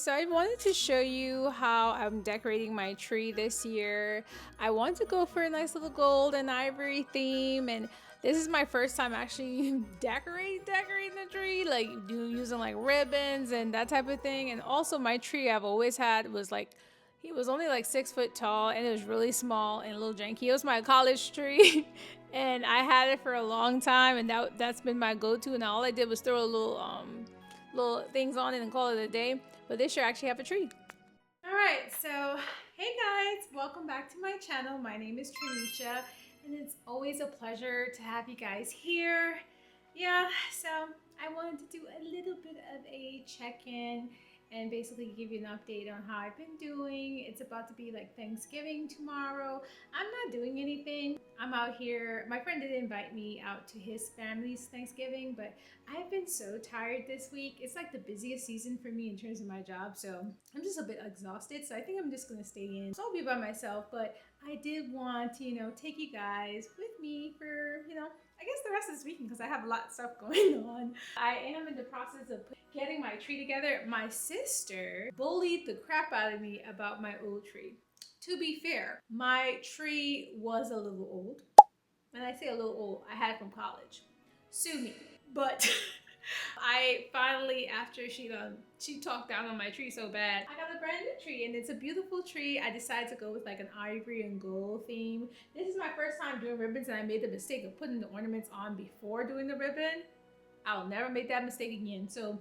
so I wanted to show you how I'm decorating my tree this year. I want to go for a nice little gold and ivory theme, and this is my first time actually decorating the tree, like using like ribbons and that type of thing. And also my tree I've always had was like, he was only like 6 foot tall and it was really small and a little janky. It was my college tree and I had it for a long time, and that's been my go-to. And all I did was throw a little things on it and call it a day. But this year I actually have a tree. All right, so hey guys, welcome back to my channel. My name is Trinisha, and it's always a pleasure to have you guys here. Yeah, so I wanted to do a little bit of a check-in and basically give you an update on how I've been doing. It's about to be like Thanksgiving tomorrow. I'm not doing anything. I'm out here. My friend did invite me out to his family's Thanksgiving, but I've been so tired this week. It's like the busiest season for me in terms of my job, so I'm just a bit exhausted. So I think I'm just gonna stay in. So I'll be by myself, but I did want to, take you guys with me for, I guess the rest of this weekend, because I have a lot of stuff going on. I am in the process of getting my tree together. My sister bullied the crap out of me about my old tree. To be fair, my tree was a little old. When I say a little old, I had it from college. Sue me. But I finally, after she talked down on my tree so bad, I got a brand new tree, and it's a beautiful tree. I decided to go with like an ivory and gold theme. This is my first time doing ribbons, and I made the mistake of putting the ornaments on before doing the ribbon. I'll never make that mistake again. So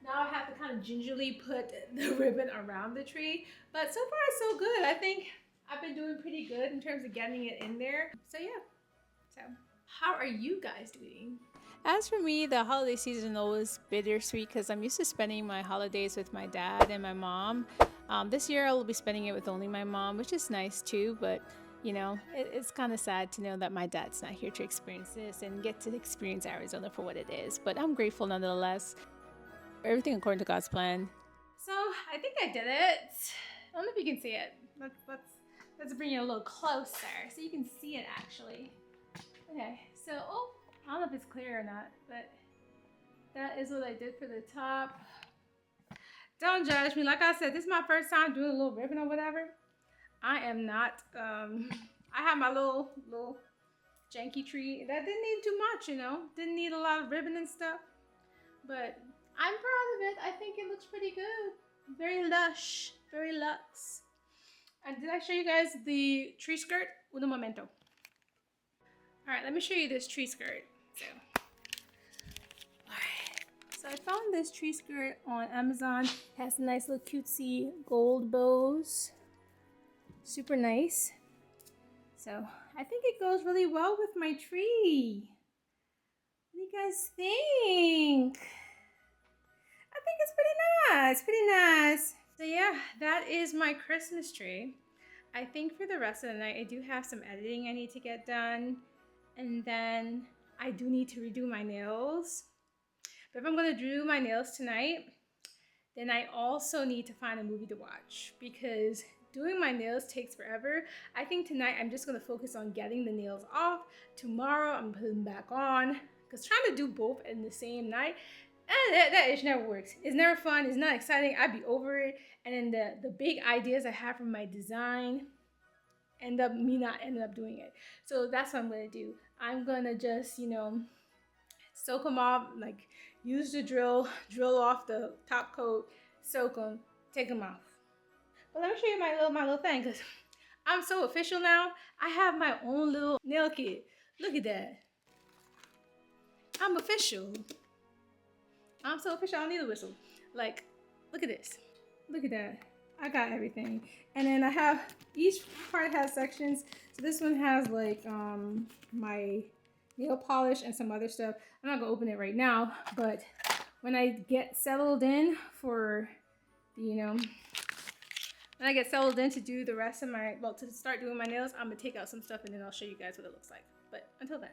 now I have to kind of gingerly put the ribbon around the tree. But so far so good. I think I've been doing pretty good in terms of getting it in there. So yeah. So how are you guys doing? As for me, the holiday season is always bittersweet because I'm used to spending my holidays with my dad and my mom. This year I'll be spending it with only my mom, which is nice too, but it's kind of sad to know that my dad's not here to experience this and get to experience Arizona for what it is, but I'm grateful nonetheless. Everything according to God's plan. So I think I did it. I don't know if you can see it. Let's bring it a little closer so you can see it actually. Okay, so I don't know if it's clear or not, but that is what I did for the top. Don't judge me. Like I said, this is my first time doing a little ribbon or whatever. I am not, I have my little janky tree that didn't need too much, didn't need a lot of ribbon and stuff, but I'm proud of it. I think it looks pretty good. Very lush, very luxe. And did I show you guys the tree skirt? Un momento. All right, let me show you this tree skirt. So I found this tree skirt on Amazon. It has nice little cutesy gold bows. Super nice. So I think it goes really well with my tree. What do you guys think? I think it's pretty nice. So yeah, that is my Christmas tree. I think for the rest of the night, I do have some editing I need to get done. And then I do need to redo my nails. But if I'm gonna do my nails tonight, then I also need to find a movie to watch, because doing my nails takes forever. I think tonight I'm just gonna focus on getting the nails off. Tomorrow I'm putting them back on, because trying to do both in the same night, that ish never works. It's never fun, it's not exciting, I'd be over it. And then the big ideas I have from my design end up me not ending up doing it. So that's what I'm gonna do. I'm gonna just, soak them off, like use the drill off the top coat, soak them, take them off. But let me show you my little thing, because I'm so official now. I have my own little nail kit. Look at that. I'm official. I'm so official, I don't need a whistle. Like, look at this. Look at that. I got everything. And then I have, each part has sections. So this one has like my nail polish and some other stuff. I'm not gonna open it right now, but when I get settled in for the, when I get settled in to do the rest of my, to start doing my nails, I'm gonna take out some stuff and then I'll show you guys what it looks like. But until then.